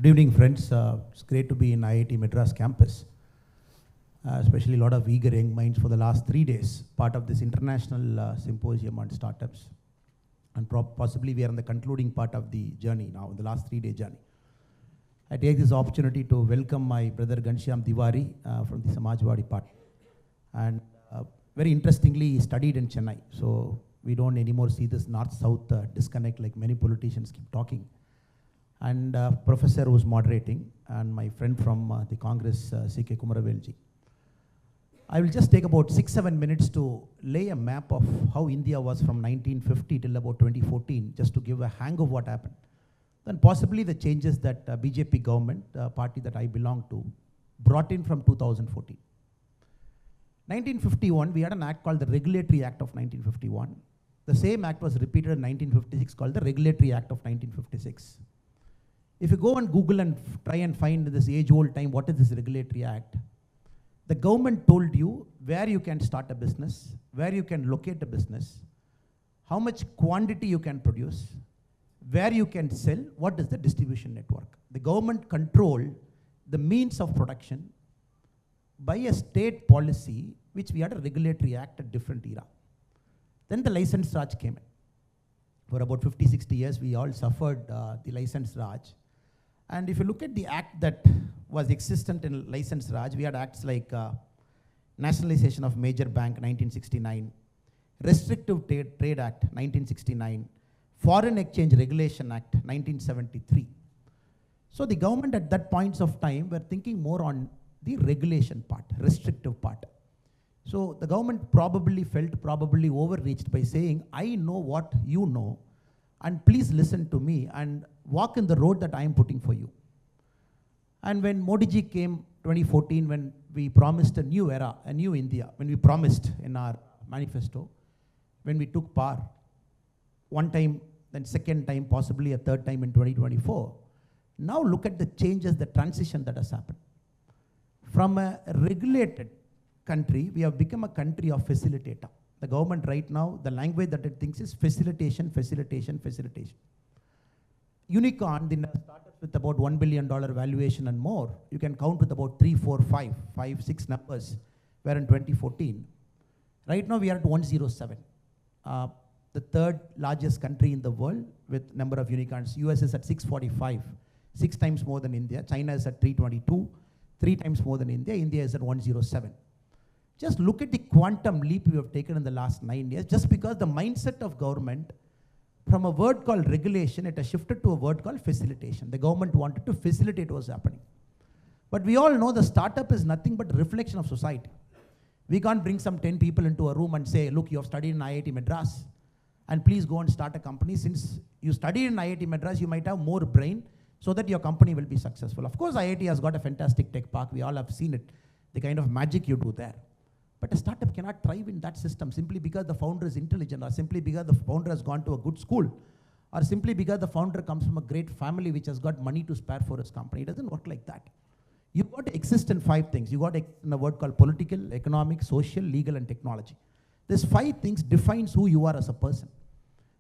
Good evening, friends. It's great to be in IIT Madras campus, especially a lot of eager young minds for the last 3 days, part of this international symposium on startups. And possibly we are in the concluding part of the journey now, the last 3-day journey. I take this opportunity to welcome my brother Ghanshyam Tiwari from the Samajwadi Party. And very interestingly, he studied in Chennai. So we don't anymore see this north-south disconnect like many politicians keep talking. And professor who's moderating, and my friend from the Congress, C.K. Kumaravelji. I will just take about 6-7 minutes to lay a map of how India was from 1950 till about 2014, just to give a hang of what happened. Then possibly the changes that BJP government, the party that I belong to, brought in from 2014. 1951, we had an act called the Regulatory Act of 1951. The same act was repeated in 1956 called the Regulatory Act of 1956. If you go on Google and try and find this age-old time, what is this Regulatory Act? The government told you where you can start a business, where you can locate a business, how much quantity you can produce, where you can sell, what is the distribution network. The government controlled the means of production by a state policy, which we had a Regulatory Act at different era. Then the license Raj came in. For about 50-60 years, we all suffered the license Raj. And if you look at the act that was existent in license Raj, we had acts like Nationalization of Major Bank 1969, Restrictive Trade Act 1969, Foreign Exchange Regulation Act 1973. So the government at that points of time were thinking more on the regulation part, restrictive part. So the government probably felt probably overreached by saying, I know what you know, and please listen to me and walk in the road that I am putting for you. And when Modi ji came 2014, when we promised a new era, a new India, when we promised in our manifesto, when we took power, one time, then second time, possibly a third time in 2024, now look at the changes, the transition that has happened. From a regulated country, we have become a country of facilitator. The government right now, the language that it thinks is facilitation, facilitation, facilitation. Unicorn, the startups with about $1 billion valuation and more, you can count with about 3, 4, 5, 6 numbers, where in 2014. Right now we are at 107. The third largest country in the world with number of unicorns. US is at 645, 6 times more than India. China is at 322, 3 times more than India. India is at 107. Just look at the quantum leap we have taken in the last 9 years, just because the mindset of government, from a word called regulation, it has shifted to a word called facilitation. The government wanted to facilitate what was happening. But we all know the startup is nothing but a reflection of society. We can't bring some 10 people into a room and say, look, you have studied in IIT Madras, and please go and start a company. Since you studied in IIT Madras, you might have more brain so that your company will be successful. Of course, IIT has got a fantastic tech park. We all have seen it, the kind of magic you do there. But a startup cannot thrive in that system simply because the founder is intelligent, or simply because the founder has gone to a good school, or simply because the founder comes from a great family which has got money to spare for his company. It doesn't work like that. You've got to exist in 5 things. You've got to exist in a word called political, economic, social, legal, and technology. These 5 things defines who you are as a person.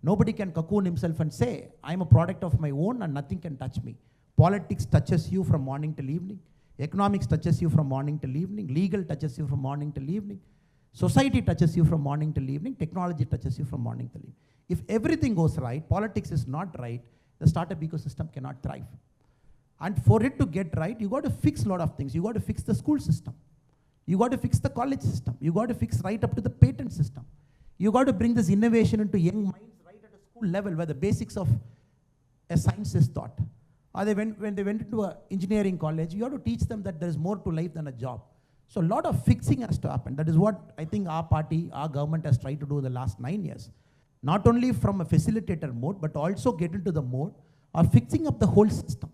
Nobody can cocoon himself and say, I'm a product of my own and nothing can touch me. Politics touches you from morning till evening. Economics touches you from morning till evening. Legal touches you from morning till evening. Society touches you from morning till evening. Technology touches you from morning till evening. If everything goes right, politics is not right, the startup ecosystem cannot thrive. And for it to get right, you got to fix a lot of things. You got to fix the school system. You got to fix the college system. You got to fix right up to the patent system. You got to bring this innovation into young minds right at a school level where the basics of a science is taught. Or when they went into an engineering college, you have to teach them that there is more to life than a job. So a lot of fixing has to happen. That is what I think our party, our government has tried to do in the last 9 years. Not only from a facilitator mode, but also get into the mode of fixing up the whole system.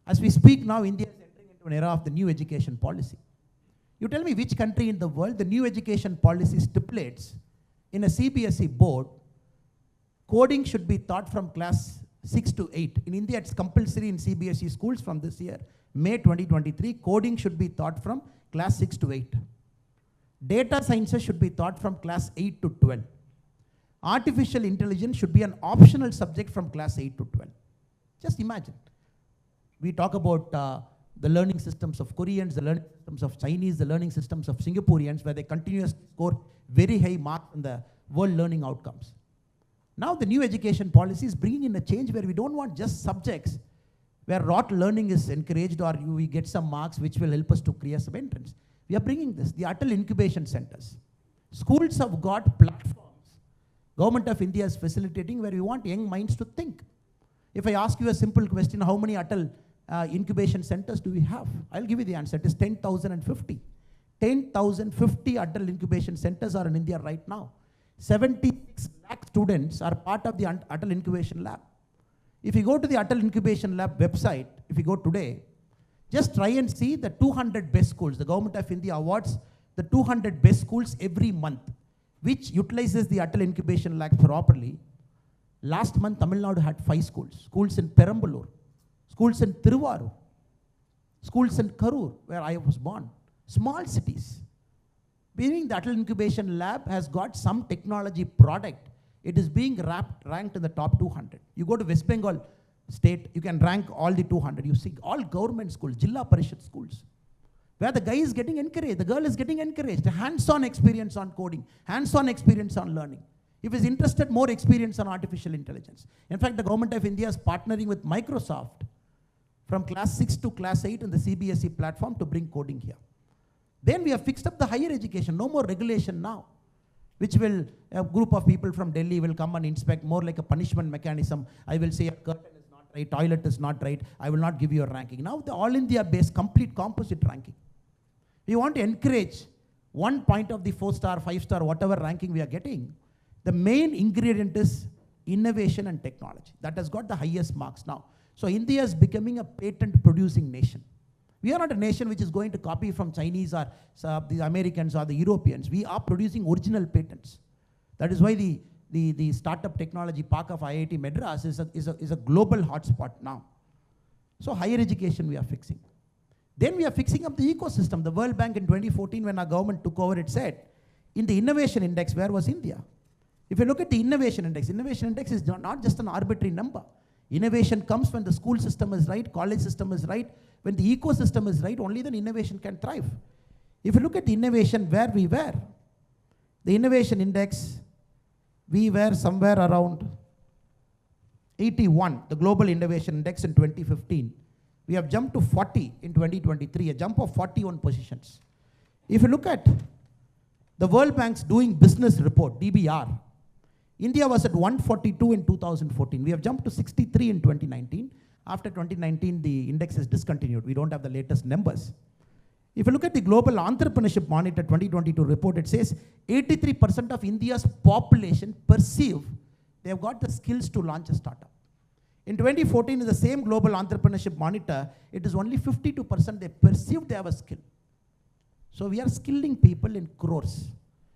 As we speak now, India is entering into an era of the new education policy. You tell me which country in the world the new education policy stipulates in a CBSE board, coding should be taught from class 6 to 8. In India, it's compulsory in CBSE schools from this year, May 2023. Coding should be taught from class 6 to 8. Data sciences should be taught from class 8 to 12. Artificial intelligence should be an optional subject from class 8 to 12. Just imagine. We talk about the learning systems of Koreans, the learning systems of Chinese, the learning systems of Singaporeans, where they continuously score very high marks in the world learning outcomes. Now the new education policy is bringing in a change where we don't want just subjects where rote learning is encouraged or we get some marks which will help us to create some entrance. We are bringing this, the Atal incubation centers. Schools have got platforms. Government of India is facilitating where we want young minds to think. If I ask you a simple question, how many Atal incubation centers do we have? I'll give you the answer. It is 10,050. 10,050 Atal incubation centers are in India right now. 76 lakh students are part of the Atal incubation lab. If you go to the Atal incubation lab website, if you go today, just try and see the 200 best schools. The Government of India awards the 200 best schools every month, which utilizes the Atal incubation lab properly. Last month, Tamil Nadu had 5 schools. Schools in Perambalur, schools in Tiruvarur, schools in Karur, where I was born. Small cities. Meaning the Atal incubation lab has got some technology product. It is being ranked in the top 200. You go to West Bengal state, you can rank all the 200. You see all government schools, Jilla Parishad schools, where the guy is getting encouraged, the girl is getting encouraged, hands-on experience on coding, hands-on experience on learning. If he's interested, more experience on artificial intelligence. In fact, the Government of India is partnering with Microsoft from class 6 to class 8 in the CBSE platform to bring coding here. Then we have fixed up the higher education, no more regulation now, which will, a group of people from Delhi will come and inspect, more like a punishment mechanism. I will say a curtain is not right, toilet is not right, I will not give you a ranking. Now the all India based complete composite ranking. We want to encourage 1 point of the 4-star, 5-star, whatever ranking we are getting. The main ingredient is innovation and technology. That has got the highest marks now. So India is becoming a patent producing nation. We are not a nation which is going to copy from Chinese or the Americans or the Europeans. We are producing original patents. That is why the startup technology park of IIT Madras is a global hotspot now. So higher education we are fixing. Then we are fixing up the ecosystem. The World Bank in 2014, when our government took over, it said, in the innovation index, where was India? If you look at the innovation index is not just an arbitrary number. Innovation comes when the school system is right, college system is right, when the ecosystem is right, only then innovation can thrive. If you look at the innovation where we were, the innovation index, we were somewhere around 81, the global innovation index in 2015. We have jumped to 40 in 2023, a jump of 41 positions. If you look at the World Bank's Doing Business report, DBR, India was at 142 in 2014. We have jumped to 63 in 2019. After 2019, the index is discontinued. We don't have the latest numbers. If you look at the Global Entrepreneurship Monitor 2022 report, it says 83% of India's population perceive they have got the skills to launch a startup. In 2014, in the same Global Entrepreneurship Monitor, it is only 52% they perceive they have a skill. So we are skilling people in crores.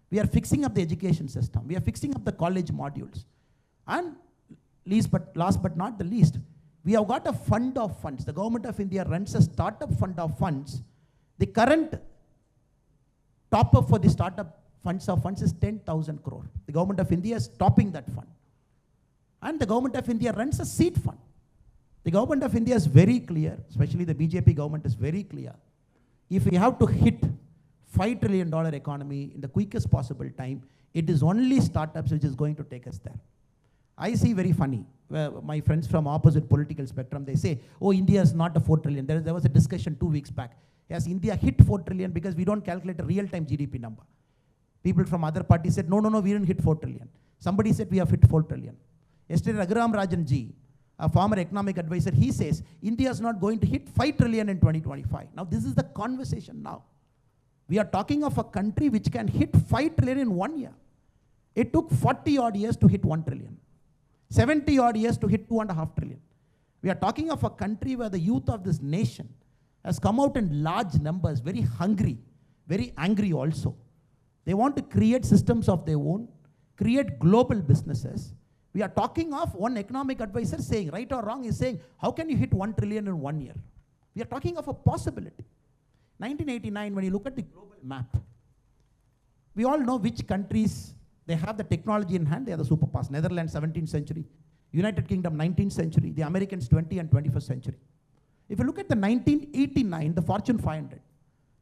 We are fixing up the education system. We are fixing up the college modules. And last but not the least, we have got a fund of funds. The Government of India runs a startup fund of funds. The current top up for the startup funds of funds is 10,000 crore. The Government of India is topping that fund. And the Government of India runs a seed fund. The Government of India is very clear, especially the BJP government is very clear. If we have to hit $5 trillion economy in the quickest possible time, it is only startups which is going to take us there. I see very funny, my friends from opposite political spectrum, they say, oh, India is not a 4 trillion. There was a discussion 2 weeks back. Yes, India hit 4 trillion because we don't calculate a real-time GDP number. People from other parties said, no, we didn't hit 4 trillion. Somebody said we have hit 4 trillion. Yesterday, Raghuram Rajan ji, a former economic advisor, he says, India is not going to hit 5 trillion in 2025. Now, this is the conversation now. We are talking of a country which can hit 5 trillion in 1 year. It took 40 odd years to hit 1 trillion. 70 odd years to hit 2.5 trillion. We are talking of a country where the youth of this nation has come out in large numbers, very hungry, very angry also. They want to create systems of their own, create global businesses. We are talking of one economic advisor saying, right or wrong, is saying, how can you hit 1 trillion in 1 year? We are talking of a possibility. 1989, when you look at the global map, we all know which countries, they have the technology in hand, they are the superpowers. Netherlands, 17th century. United Kingdom, 19th century. The Americans, 20th and 21st century. If you look at the 1989, the Fortune 500,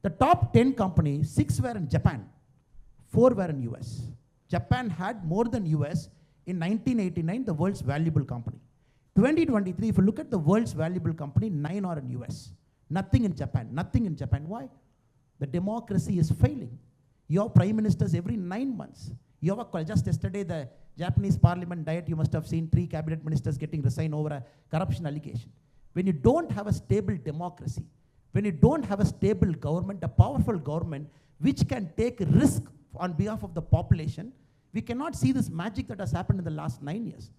the top 10 companies, 6 were in Japan, 4 were in US. Japan had more than US in 1989, the world's valuable company. 2023, if you look at the world's valuable company, 9 are in US. Nothing in Japan, nothing in Japan. Why? The democracy is failing. You have prime ministers every 9 months. You have just yesterday, the Japanese parliament diet, you must have seen 3 cabinet ministers getting resigned over a corruption allegation. When you don't have a stable democracy, when you don't have a stable government, a powerful government, which can take risk on behalf of the population, we cannot see this magic that has happened in the last 9 years.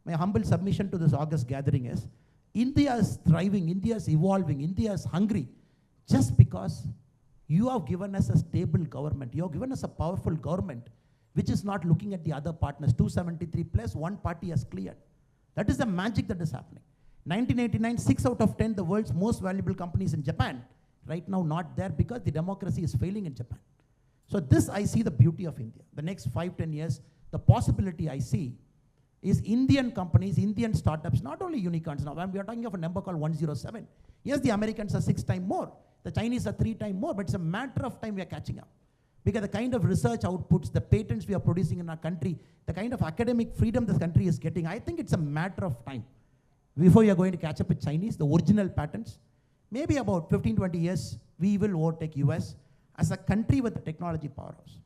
My humble submission to this August gathering is, India is thriving, India is evolving, India is hungry, just because you have given us a stable government. You have given us a powerful government, which is not looking at the other partners. 273 plus, one party has cleared. That is the magic that is happening. 1989, 6 out of 10, the world's most valuable companies in Japan. Right now, not there because the democracy is failing in Japan. So this, I see the beauty of India. The next 5-10 years, the possibility I see is Indian companies, Indian startups, not only unicorns. Now, we are talking of a number called 107. Yes, the Americans are 6 times more. The Chinese are 3 times more, but it's a matter of time we are catching up. Because the kind of research outputs, the patents we are producing in our country, the kind of academic freedom this country is getting, I think it's a matter of time before you are going to catch up with Chinese, the original patents. Maybe about 15-20 years, we will overtake US as a country with a technology powerhouse.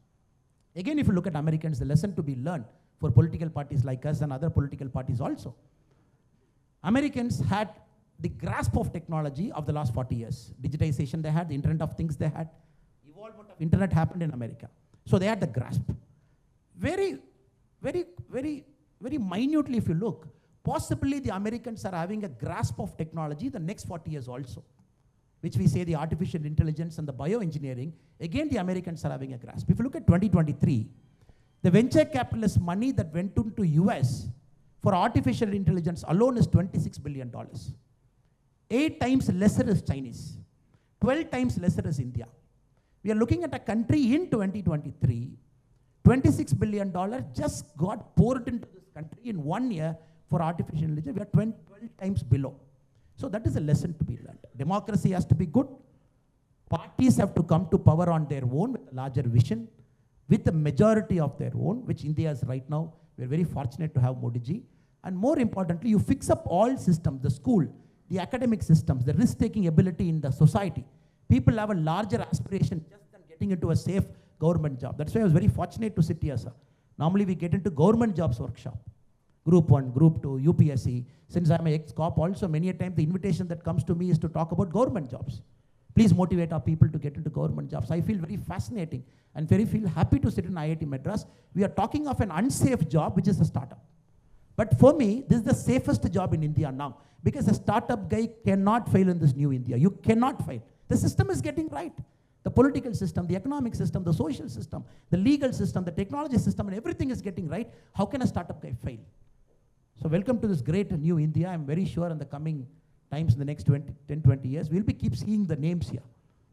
Again, if you look at Americans, the lesson to be learned for political parties like us and other political parties also. Americans had the grasp of technology of the last 40 years. Digitization they had, the Internet of Things they had, evolvement of Internet happened in America. So they had the grasp. Very minutely if you look, possibly the Americans are having a grasp of technology the next 40 years also, which we say the artificial intelligence and the bioengineering, again the Americans are having a grasp. If you look at 2023, the venture capitalist money that went into US for artificial intelligence alone is $26 billion. 8 times lesser is Chinese, 12 times lesser is India. We are looking at a country in 2023, $26 billion just got poured into this country in 1 year for artificial intelligence. We are 12 times below. So that is a lesson to be learned. Democracy has to be good. Parties have to come to power on their own with a larger vision, with a majority of their own, which India is right now. We're very fortunate to have Modi ji. And more importantly, you fix up all systems, the school, the academic systems, the risk-taking ability in the society. People have a larger aspiration just than getting into a safe government job. That's why I was very fortunate to sit here, sir. Normally we get into government jobs workshop. Group 1, Group 2, UPSC. Since I'm an ex-cop also, many a time the invitation that comes to me is to talk about government jobs. Please motivate our people to get into government jobs. I feel very fascinating and feel happy to sit in IIT Madras. We are talking of an unsafe job, which is a startup. But for me, this is the safest job in India now, because a startup guy cannot fail in this new India. You cannot fail. The system is getting right. The political system, the economic system, the social system, the legal system, the technology system, and everything is getting right. How can a startup guy fail? So welcome to this great new India. I'm very sure in the coming times, in the next 10-20 years, we'll keep seeing the names here.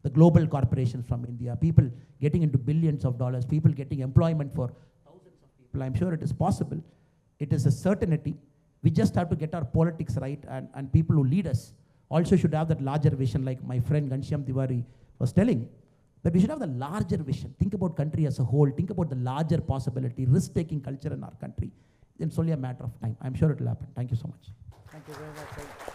The global corporations from India, people getting into billions of dollars, people getting employment for thousands of people. I'm sure it is possible. It is a certainty. We just have to get our politics right, and people who lead us also should have that larger vision, like my friend Ghanshyam Tiwari was telling, that we should have the larger vision. Think about country as a whole. Think about the larger possibility, risk-taking culture in our country. It's only a matter of time. I'm sure it will happen. Thank you so much. Thank you very much.